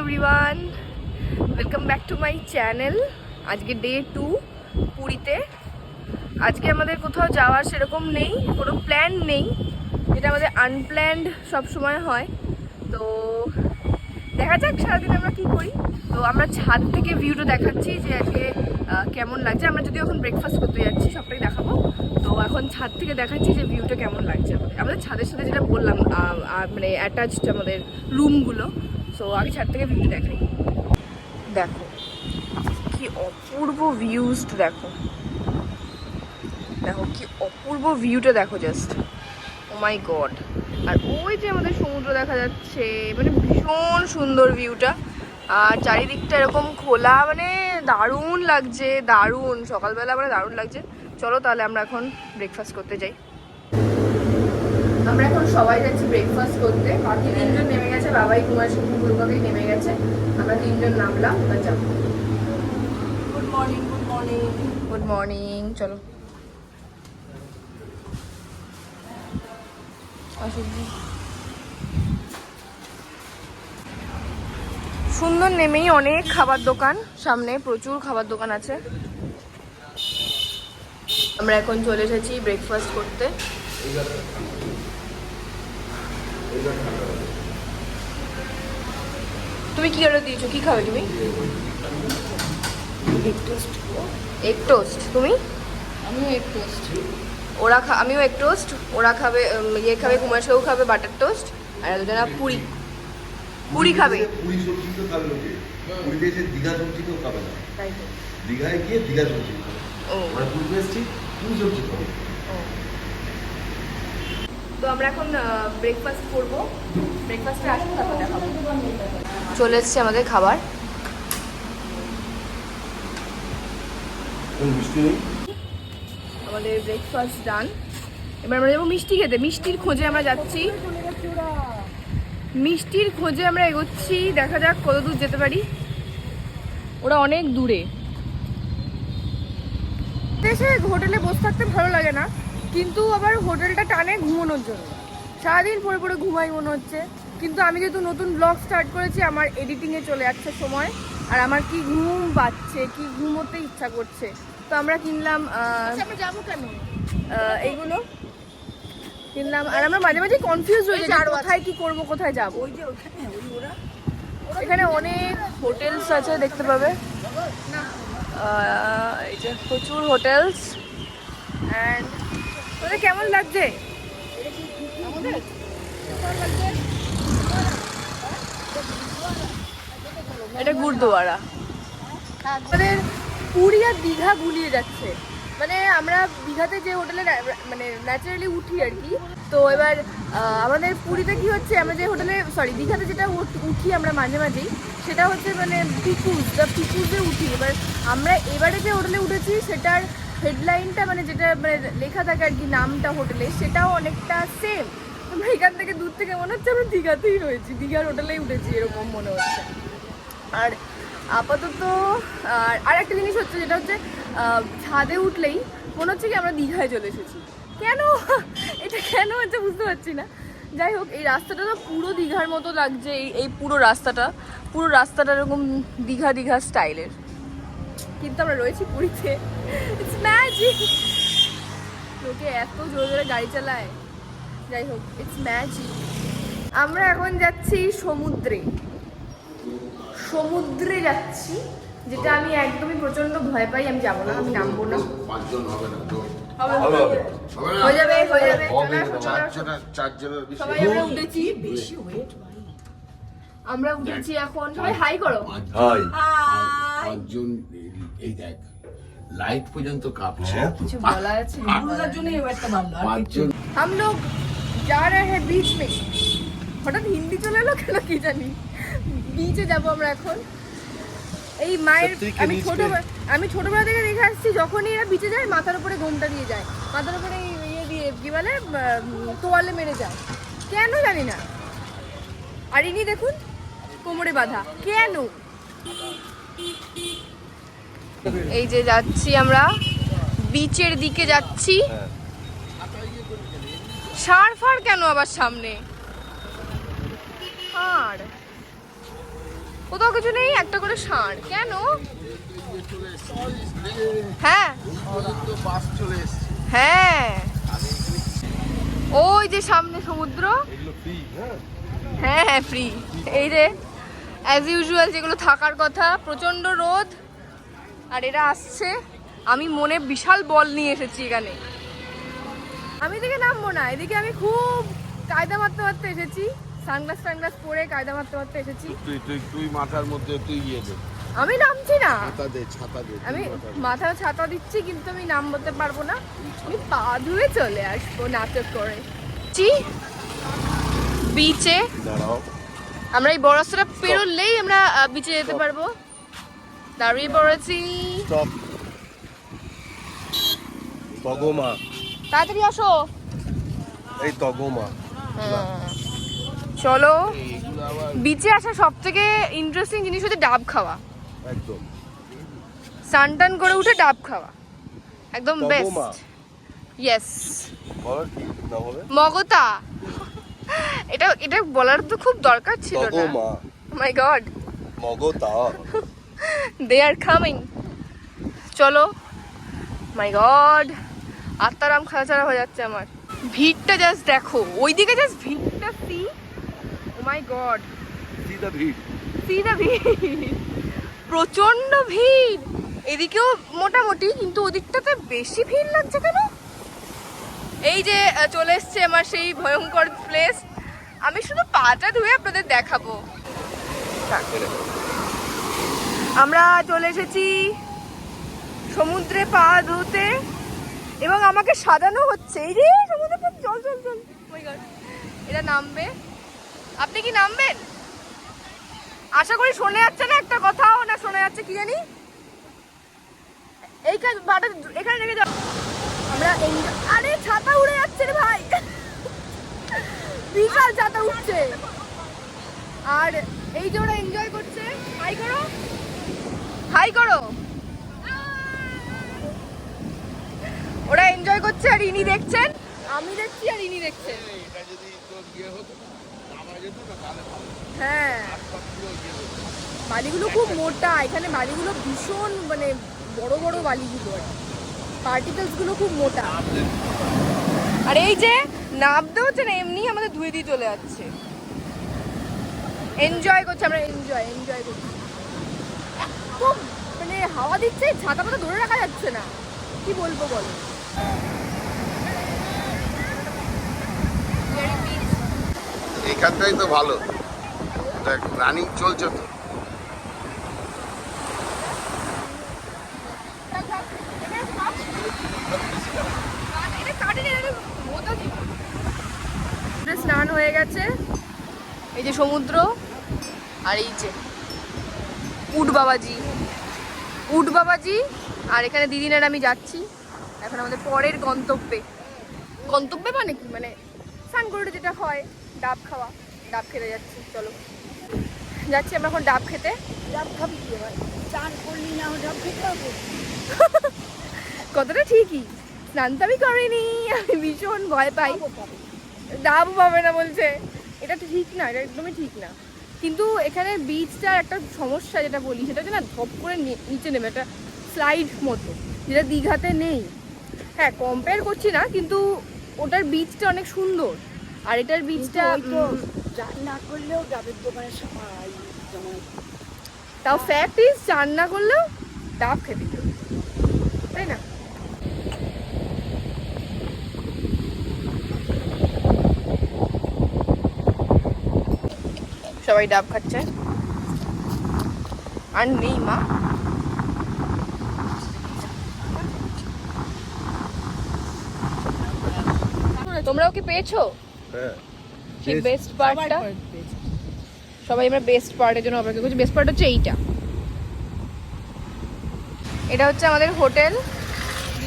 Everyone, welcome back to my channel. আজকে day 2 পুরীতে। আজকে আমাদের কোথাও যাওয়ার সেরকম নেই, কোনো প্ল্যান নেই, যেটা আমাদের আনপ্ল্যান্ড সব সময় হয়। তো দেখা যাক সারাদিন আমরা কি করি। তো আমরা ছাদ থেকে ভিউটা দেখাচ্ছি যে আজকে কেমন লাগছে। আমরা যদি এখন ব্রেকফাস্ট করতে যাচ্ছি সবটাই দেখাবো। তো এখন ছাদ থেকে দেখাচ্ছি যে ভিউটা কেমন লাগছে। আমাদের ছাদের সাথে যেটা বললাম মানে অ্যাটাচড আমাদের রুমগুলো। সো আগে ছাদ থেকে ভিউটা দেখাই। দেখো কি অপূর্ব ভিউজটা, দেখো দেখো কি অপূর্ব ভিউটা, দেখো জাস্ট ও মাই গড। আর ওই যে আমাদের সমুদ্র দেখা যাচ্ছে, মানে ভীষণ সুন্দর ভিউটা। আর চারিদিকটা এরকম খোলা, মানে দারুণ লাগছে, দারুণ সকালবেলা, মানে দারুণ লাগছে। চলো তাহলে আমরা এখন ব্রেকফাস্ট করতে যাই। আমরা এখন সবাই যাচ্ছি ব্রেকফাস্ট করতে। বাকি তিনজন নেমে গেছে, বাবাই কুমার শুক্র গুরুবাকেই নেমে গেছে। আমরা তিনজন নামলাম, এবার যাবো। Good morning, good morning, good morning. চলো সুন্দর নেমেই অনেক খাবার দোকান, সামনে প্রচুর খাবার দোকান আছে। আমরা এখন চলে এসেছি ব্রেকফাস্ট করতে। তুমি কি অর্ডার দিয়েছো, কি খাবে তুমি? Egg toast. তুমি? আমিও এগ টোস্ট। আমিও এগ টোস্ট। ওরা খাবে ইয়ে খাবে, কুমার সাহু খাবে বাটার টোস্ট, আর দুজনা পুরি পুরি খাবে। পুরি সবজি তো খাবে লোকে, পুরীতে এসে দীঘা সবজি তো খাবে না। তাই তো, দীঘায় গিয়ে দীঘা সবজি খাবে। ও আমরা পুরীতে এসেছি পুরি সবজি খাবে। তো আমরা এখন ব্রেকফাস্ট করবো। ব্রেকফাস্টে আসুন, তারপর দেখাবো। চলে এসছে আমাদের খাবার। মিষ্টি নেই? আমাদের ব্রেকফাস্ট ডান। এবার আমরা যাবো মিষ্টি খেতে। মিষ্টির খোঁজে আমরা যাচ্ছি, মিষ্টির খোঁজে আমরা এগোচ্ছি। দেখা যাক কত দূর যেতে পারি। ওরা অনেক দূরে। দেশে হোটেলে বসে থাকতে ভালো লাগে না, কিন্তু আবার হোটেলটা টানে ঘুমানোর জন্য। সারাদিন পরে পরে ঘুমাই মনে হচ্ছে। কিন্তু আমি যেহেতু নতুন ব্লগ স্টার্ট করেছি, আমার এডিটিংয়ে চলে যাচ্ছে সময়, আর আমার কি ঘুম পাচ্ছে, কি ঘুমোতে ইচ্ছা করছে। তো আমরা কিনলাম যাবো কেন? এইগুলো কিনলাম। আর আমরা মাঝে মাঝে কনফিউজ হয়ে যাই কোথায় কি করবো, কোথায় যাবো। ওই যে ওখানে ওরা এখানে অনেক হোটেলস আছে, দেখতে পাবে। এই যে প্রচুর হোটেলস। অ্যান্ড ওদের কেমন লাগছে আমাদের এটা গুরুদুয়ারা। আমাদের পুরী আর দীঘা গুলিয়ে যাচ্ছে। মানে আমরা দীঘাতে যে হোটেলে মানে ন্যাচারালি উঠি আর কি। তো এবার আমাদের পুরীতে কি হচ্ছে, আমরা যে হোটেলে দীঘাতে যেটা উঠি আমরা মাঝে মাঝেই, সেটা হচ্ছে মানে পিকুজে উঠি। এবার আমরা এবারে যে হোটেলে উঠেছি সেটার হেডলাইনটা, মানে যেটা মানে লেখা থাকে আর কি নামটা হোটেলে, সেটাও অনেকটা সেম। আমরা এখান থেকে দূর থেকে মনে হচ্ছে আমরা দীঘাতেই রয়েছি, দীঘার হোটেলেই উঠেছি এরকম মনে হচ্ছে। আর আপাতত আর একটা জিনিস হচ্ছে, যেটা হচ্ছে ছাদে উঠলেই মনে হচ্ছে কি আমরা দীঘায় চলে এসেছি। কেন এটা কেন হচ্ছে বুঝতে পারছি না। যাই হোক, এই রাস্তাটা তো পুরো দীঘার মতো লাগছে। এই পুরো রাস্তাটা এরকম দীঘা স্টাইলের, কিন্তু আমরা রয়েছি পুরীতে। It's magic. লোকে এত জোরে জোরে গাড়ি চালায়। যাই হোক, ইটস ম্যাজিক। আমরা এখন যাচ্ছি সমুদ্রে যাচ্ছি, যেটা আমি একদমই প্রচন্ড ভয় পাই। আমি যাবো না, আমি নামবো না। পাঁচজন হবে না তো? হয়ে যাবে। চারজনের বেশি। সবাই আমরা উঠেছি, বেশি ওয়েট আমরা উঠেছি এখন। সবাই হাই করো। হাই। পাঁচজন, এই দেখ লাইট পর্যন্ত কাঁপছে। কিছু বলা আছে? বুঝার জন্য এই ওয়েটটা ভালো। পাঁচজন हम लोग जा रहे हैं बीच में। হঠাৎ হিন্দি চলে এলো কেন কি জানি। বিচে যাবো আমরা এখন। এই মায়ের আমি ছোটবেলা থেকে দেখে আসছি, যখনই এরা বিচে যায় মাথার উপরে ঘোমটা দিয়ে যায়, মাথার উপরে ইয়ে দিয়ে কি বলে তোয়ালে মেরে যায়, কেন জানি না। আর ইনি দেখুন কোমরে বাঁধা, কেন? এই যে যাচ্ছি আমরা বিচের দিকে যাচ্ছি। সার কেন আবার সামনে? আর কোথাও কিছু নেই, একটা করে ষাঁড়। কেন? হ্যাঁ হ্যাঁ, ওই যে সামনে সমুদ্র। হ্যাঁ হ্যাঁ ফ্রি। এই যে অ্যাজ ইউজুয়াল যেগুলো থাকার কথা, প্রচন্ড রোদ আর এরা আসছে। আমি মনে বিশাল বল নিয়ে এসেছি এখানে। আমি এদিকে নামবো না, এদিকে আমি খুব কায়দা মারতে মারতে এসেছি, সানগ্লাস পরে কায়দা মারতে মারতে এসেছি। তুই মাথার মধ্যে তুই ইয়ে দে, আমি নামছি না, ছাতা দে। আমি মাথায় ছাতা দিচ্ছি কিন্তু আমি নামতে পারবো না। আমি পা ধুয়ে চলে আসবো নাটক করে। বিচে দাঁড়াও, আমরা এই বড় রাস্তাটা পেরোলেই আমরা বিচে যেতে পারবো। দাঁড়িয়ে পড়েছি। তগমা, তাড়াতাড়ি আসো। এই তগমা। চলো। বিচে আসা সব থেকে ইন্টারেস্টিং জিনিস হচ্ছে ডাব খাওয়া। একদম সানটান করে উঠে ডাব খাওয়া একদম বেস্ট। তগমা। ইয়েস, বলো কি না বলে? মগতা। এটা এটা বলার তো খুব দরকার ছিল না। তগমা, মাই গড, মগতা। They are coming. চলো। মাই গড, আত্মারাম খাঁচারা হয়ে যাচ্ছে আমার। ভিড়টা জাস্ট দেখো, ওইদিকে জাস্ট ভিড়টা সি। ও মাই গড, সিধা ভিড়। সি দা ভিড়, প্রচন্ড ভিড়। এদিকেও মোটামুটি, কিন্তু ওদিকটাতে বেশি ভিড় লাগছে কেন? এই যে চলে এসছে আমার সেই ভয়ঙ্কর প্লেস। আমি শুধু পাটা ধুয়ে আপনাদের দেখাবো। আমরা চলে এসেছি সমুদ্রে পা ধুতে এবং আমাকে সাজানো হচ্ছে। এই যে সমুদ্রে জল জল জল, ওই গড, এটা নামবে। আপনি কি নামবেন? আশা করি শোনা যাচ্ছে না একটা কথাও, না শোনা যাচ্ছে কি জানি। এই কাজ বাটা এখানে রেখে যাও। আমরা আরে ছাতা উড়ে যাচ্ছে রে ভাই, বিশাল ছাতা উঠছে। আর এই যে ওরা এনজয় করছে। হাই করো, হাই করো। ওরা এনজয় করছে আর ইনি দেখছেন, আমি দেখছি আর ইনি দেখছেন। এটা যদি তোর ইয়ে হতো না, নামা যেত না, তাহলে ভালো। হ্যাঁ, বালিগুলো খুব মোটা, এখানে বালিগুলো ভীষণ মানে বড় বড় বালিগুলো, পার্টিকেলস গুলো খুব মোটা। আর এই যে নামতে হচ্ছে না, এমনি আমাদের ধুয়ে দিয়ে চলে যাচ্ছে। এনজয় করছে, আমরা এনজয় করছি। খুব মানে হাওয়া দিচ্ছে, ছাতা পাতা ধরে রাখা যাচ্ছে না, কি বলবো বলো। এইখানটাই তো ভালো, রানিং চলছে তো। স্নান হয়ে গেছে, এই যে সমুদ্র আর এই যে উট বাবাজি। আর এখানে দিদিনের আমি যাচ্ছি এখন আমাদের পরের গন্তব্যে মানে কি, মানে স্নান করে যেটা হয় ডাব খাওয়া, ডাব খেতে যাচ্ছি। চলো যাচ্ছি আমরা এখন ডাব খেতে। ডাব খাবি কি হয়? চান করলি না ডাব খেতে হবে? কতটা ঠিকই, স্নান তো আমি করিনি, আমি ভীষণ ভয় পাই। ডাব পাবে না বলছে, এটা ঠিক না, এটা একদমই ঠিক না। কিন্তু এখানে বিচটার একটা সমস্যা যেটা বলি, সেটা হচ্ছে না ধপ করে নিচে নেবে, একটা স্লাইড মতো, যেটা দীঘাতে নেই। হ্যাঁ, কম্পেয়ার করছি না, কিন্তু ওটার বিচটা অনেক সুন্দর আর এটার বিচটা চান না করলেও ডাবের দোকানে সবাই যেমন, তাও ফ্যাক্ট ইজ চান না করলেও ডাব খেতে হবে, তাই না? সবাই ডাব খাচ্ছে আর নেই মা। তোমরাও কি পেয়েছো হ্যাঁ, সেই বেস্ট পার্টটা? সবাই আমরা বেস্ট পার্টের জন্য অপেক্ষা করছি। বেস্ট পার্ট হচ্ছে এইটা, এটা হচ্ছে আমাদের হোটেল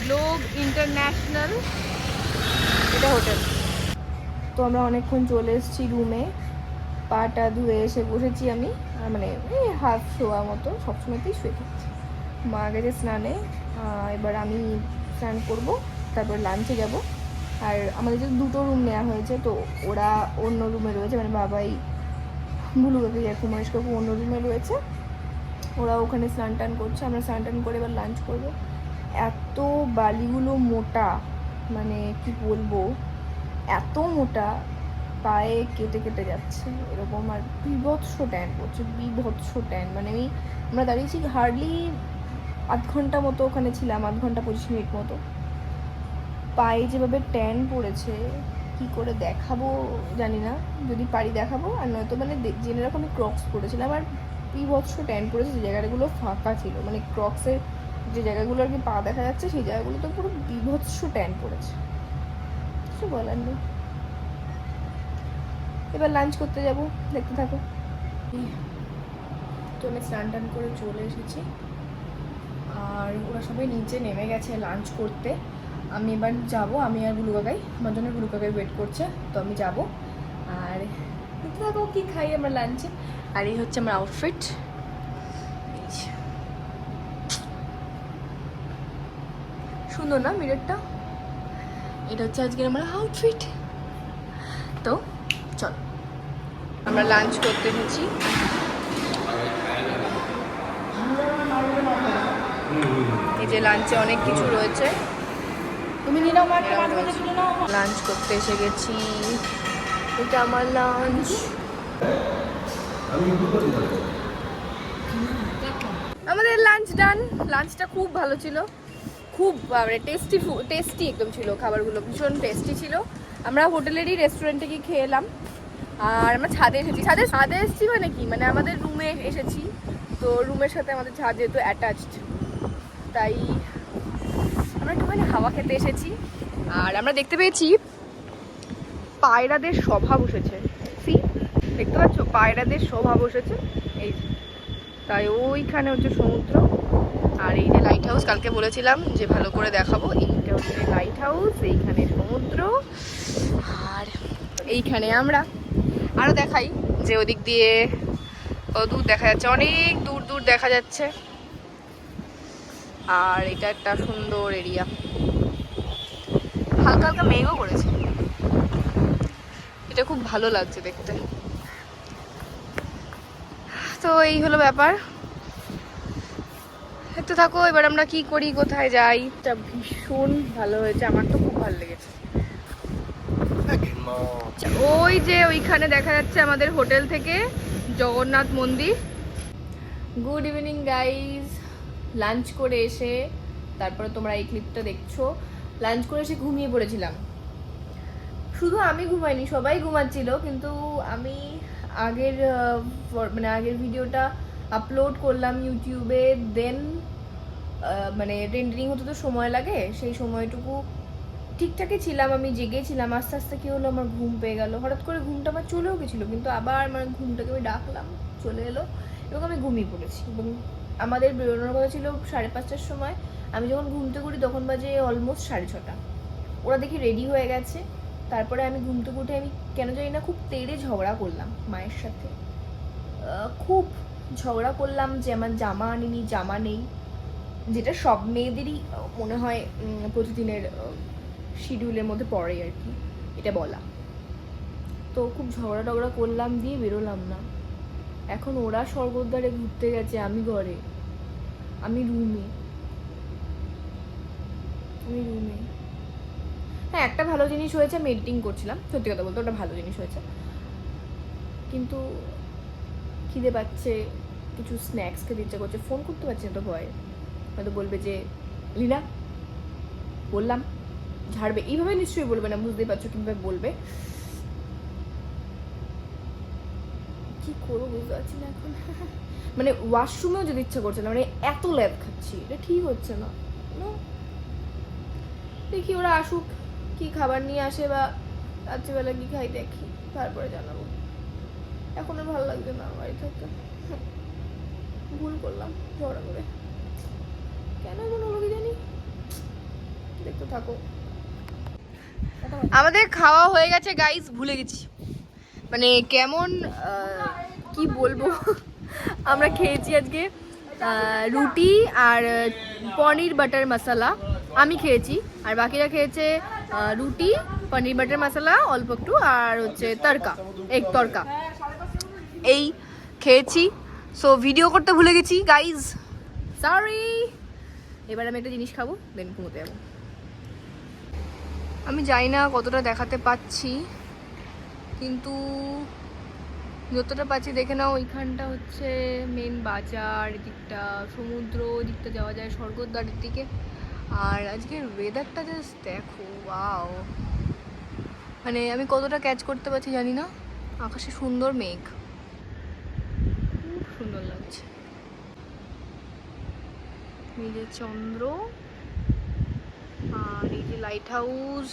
গ্লোব ইন্টারন্যাশনাল, এটা হোটেল। তো আমরা অনেকক্ষণ চলে এসেছি রুমে, পাটা ধুয়ে এসে বসেছি আমি, মানে এই হাফ শোয়া মতো, সবসময়তেই শুয়ে থাকছি। মা গেছে স্নানে, এবার আমি স্নান করব, তারপর লাঞ্চে যাব। আর আমাদের যে দুটো রুম নেওয়া হয়েছে, তো ওরা অন্য রুমে রয়েছে, মানে বাবাই বুলু কাকি আর কুমারেশ কাকু অন্য রুমে রয়েছে, ওরা ওখানে স্নান টান করছে, আমরা স্নান টান করে এবার লাঞ্চ করবো। এত বালিগুলো মোটা, মানে কি বলবো, এত মোটা, পায়ে কেটে কেটে যাচ্ছে এরকম, আর বিভৎস ট্যান পড়ছে, বিভৎস ট্যান। মানে আমরা দাঁড়িয়েছি হার্ডলি আধ ঘন্টা মতো ওখানে ছিলাম, আধ ঘন্টা 25 মিনিট মতো। পায়ে যেভাবে ট্যান পড়েছে, কি করে দেখাবো জানি না, যদি পারি দেখাবো, আর নয়তো মানে জেনে রাখো আমি ক্রক্স পরেছিলাম, আর বিভৎস ট্যান পড়েছে। যে জায়গাগুলো ফাঁকা ছিল, মানে ক্রক্সের যে জায়গাগুলো আর কি পা দেখা যাচ্ছে, সেই জায়গাগুলো তো পুরো বিভৎস ট্যান পড়েছে, কিছু বলার নেই। এবার লাঞ্চ করতে যাব, দেখতে থাকো। তো আমি স্নান টান করে চলে এসেছি, আর ওরা সবাই নিচে নেমে গেছে লাঞ্চ করতে। আমি এবার যাব, আমি আর বুলু কাকাই, আমার জন্য বুলু কাকাই ওয়েট করছে, তো আমি যাব। আর দেখতে থাকো কী খাই আমরা লাঞ্চে। আর এই হচ্ছে আমার আউটফিট, সুন্দর না মিররটা? এটা হচ্ছে আজকের আমার আউটফিট। তো চল, আমরা লাঞ্চ করতে এসেছি। এই যে লাঞ্চে অনেক কিছু রয়েছে, তুমি নিয়ে নাও, মাকে মাঝে মাঝে তুলে নাও। লাঞ্চ করতে এসে গেছি, এটা আমার লাঞ্চ। আমাদের লাঞ্চ ডান। লাঞ্চটা খুব ভালো ছিল, খুব টেস্টি একদম ছিল, খাবারগুলো ভীষণ টেস্টি ছিল। আমরা হোটেলেরই রেস্টুরেন্টে গিয়ে খেয়ে এলাম, আর আমরা ছাদে এসেছি। ছাদে এসেছি মানে কি, মানে আমাদের রুমে এসেছি, তো রুমের সাথে আমাদের ছাদ যেহেতু অ্যাটাচড, তাই আমরা একটুখানি হাওয়া খেতে এসেছি। আর আমরা দেখতে পেয়েছি পায়রাদের সভা বসেছে, দেখতে পাচ্ছ পায়রাদের সভা বসেছে, এই তাই ওইখানে হচ্ছে সমুদ্র। আর এই যে লাইট হাউস, কালকে বলেছিলাম যে ভালো করে দেখাবো, এইটা হচ্ছে লাইট হাউস, এইখানে সমুদ্র, আর এইখানে আমরা। আরও দেখাই যে ওদিক দিয়ে কত দূর দেখা যাচ্ছে, অনেক দূর দূর দেখা যাচ্ছে। আর এটা একটা সুন্দর এরিয়া, হালকা হালকা মেঘও করেছে, এটা খুব ভালো লাগছে দেখতে। তো এই হলো ব্যাপার, দেখতে থাকো এবার আমরা কি করি, কোথায় যাই। এটা ভীষণ ভালো হয়েছে, আমার তো খুব ভালো লেগেছে। ওই যে ওইখানে দেখা যাচ্ছে আমাদের হোটেল থেকে জগন্নাথ মন্দির। গুড ইভিনিং গাইজ, লাঞ্চ করে এসে তারপরে তোমরা এই ক্লিপটা দেখছো, লাঞ্চ করে এসে ঘুমিয়ে পড়েছিলাম। শুধু আমি ঘুমাইনি, সবাই ঘুমাচ্ছিল, কিন্তু আমি আগের ভিডিওটা আপলোড করলাম ইউটিউবে, দেন মানে রেন্ডারিং হতে তো সময় লাগে, সেই সময়টুকু ঠিকঠাকই ছিলাম, আমি জেগেছিলাম। আস্তে আস্তে কী হলো, আমার ঘুম পেয়ে গেল, হঠাৎ করে ঘুমটা আমার চলেও গেছিলো, কিন্তু আবার মানে ঘুমটাকে আমি ডাকলাম, চলে এলো এবং আমি ঘুমিয়ে পড়েছি। এবং আমাদের বেরোনোর কথা ছিল 5:30টার সময়, আমি যখন ঘুমতে করি তখন বাজে অলমোস্ট 6:30। ওরা দেখি রেডি হয়ে গেছে, তারপরে আমি ঘুম থেকে উঠে আমি কেন জানি না খুব তেড়ে ঝগড়া করলাম মায়ের সাথে, খুব ঝগড়া করলাম যে আমার জামা আনিনি, জামা নেই, যেটা সব মেয়েদেরই মনে হয় প্রতিদিনের শিডিউলের মধ্যে পড়ে আর কি এটা বলা। তো খুব ঝগড়া টগড়া করলাম, দিয়ে বেরোলাম না। এখন ওরা স্বর্গদ্বারে ঘুরতে গেছে, আমি ঘরে, আমি রুমে। হ্যাঁ, একটা ভালো জিনিস হয়েছে, আমি এডিটিং করছিলাম, সত্যি কথা বলতে ওটা ভালো জিনিস হয়েছে। কিন্তু খিদে পাচ্ছে, কিছু স্ন্যাক্স খেতে ইচ্ছা করছে, ফোন করতে পারছি না তো ভয়ে, হয়তো বলবে যে লীনা বললাম, ঝাড়বে, এইভাবে নিশ্চয়ই বলবে না, বুঝতেই পারছো কিভাবে বলবে। কি করবো বুঝতে পারছি না এখন। মানে ওয়াশরুমেও যেতে ইচ্ছা করছে না, মানে এত ল্যাব খাচ্ছি, এটা ঠিক হচ্ছে না। দেখি ওরা আসুক, কি খাবার নিয়ে আসে বা রাত্রিবেলা কি খাই দেখি, তারপরে জানাবো। এখন আর ভালো লাগছে না বাড়ি থাকতে, ভুল করলাম ঝগড়া করে, কেন এমন হলো কি জানি। দেখতে থাকো। আমাদের খাওয়া হয়ে গেছে গাইস, ভুলে গেছি মানে কেমন কি বলবো। আমরা খেয়েছি আজকে রুটি আর পনির বাটার মশলা, আমি খেয়েছি, আর বাকিরা খেয়েছে রুটি, পনির বাটার মশলা অল্প একটু, আর হচ্ছে তড়কা, এগ তড়কা। এই খেয়েছি। সো ভিডিও করতে ভুলে গেছি গাইজ, সরি। এবার আমি একটা জিনিস খাবো, দেন ঘুমোতে যাবো। আমি জানি না কতটা দেখাতে পাচ্ছি, কিন্তু যতটা পাচ্ছি দেখে নাও। ওইখানটা হচ্ছে মেন বাজার, দিকটা সমুদ্র, দিকটা যাওয়া যায় স্বর্গদ্বারের দিকে। আর আজকের ওয়েদারটা জাস্ট দেখো, ওয়াও। মানে আমি কতটা ক্যাচ করতে পারছি জানি না। আকাশে সুন্দর মেঘ, খুব সুন্দর লাগছে। এই যে চন্দ্র, আর এই যে লাইট হাউস,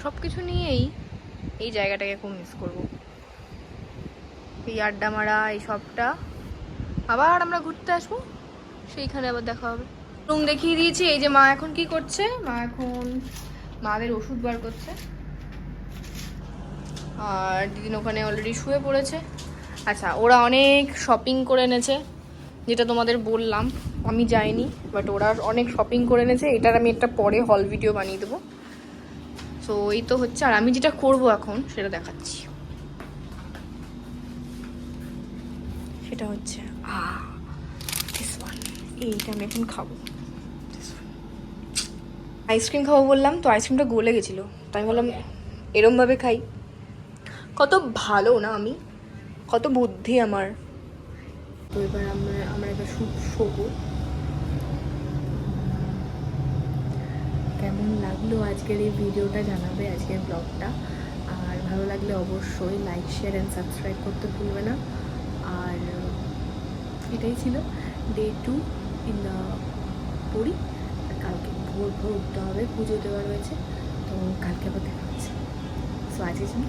সব কিছু নিয়েই এই জায়গাটাকে খুব মিস করবো। এই আড্ডা মারা, এই সবটা আবার আমরা ঘুরতে আসবো, সেইখানে আবার দেখা হবে। রুম দেখিয়ে দিয়েছি। এই যে মা এখন কি করছে, মা এখন মাদের ওষুধ বার করছে, আর দিদিন ওখানে অলরেডি শুয়ে পড়েছে। আচ্ছা, ওরা অনেক শপিং করে এনেছে, যেটা তোমাদের বললাম। আমি যাইনি, বাট ওরা অনেক শপিং করে এনেছে। এটার আমি একটা পরে হল ভিডিও বানিয়ে দেবো। সো এই তো হচ্ছে, আর আমি যেটা করব এখন সেটা দেখাচ্ছি। সেটা হচ্ছে দিস ওয়ান, এইটা আমি এখন খাবো। আইসক্রিম খাবো বললাম তো, আইসক্রিমটা গলে গেছিলো, তাই আমি বললাম এরমভাবে খাই। কত ভালো না আমি, কত বুদ্ধি আমার। তো এবার আমরা এবার শোবো। কেমন লাগলো আজকের এই ভিডিওটা জানাবে, আজকের ব্লগটা। আর ভালো লাগলে অবশ্যই লাইক, শেয়ার অ্যান্ড সাবস্ক্রাইব করতে ভুলবে না। আর এটাই ছিল ডে 2 ইন দ্য পুরী। আর কালকে ভোর ভোর উঠতে হবে, পুজো দেওয়া রয়েছে, তো কালকে আবার দেখা হচ্ছে। সো আজকের জন্য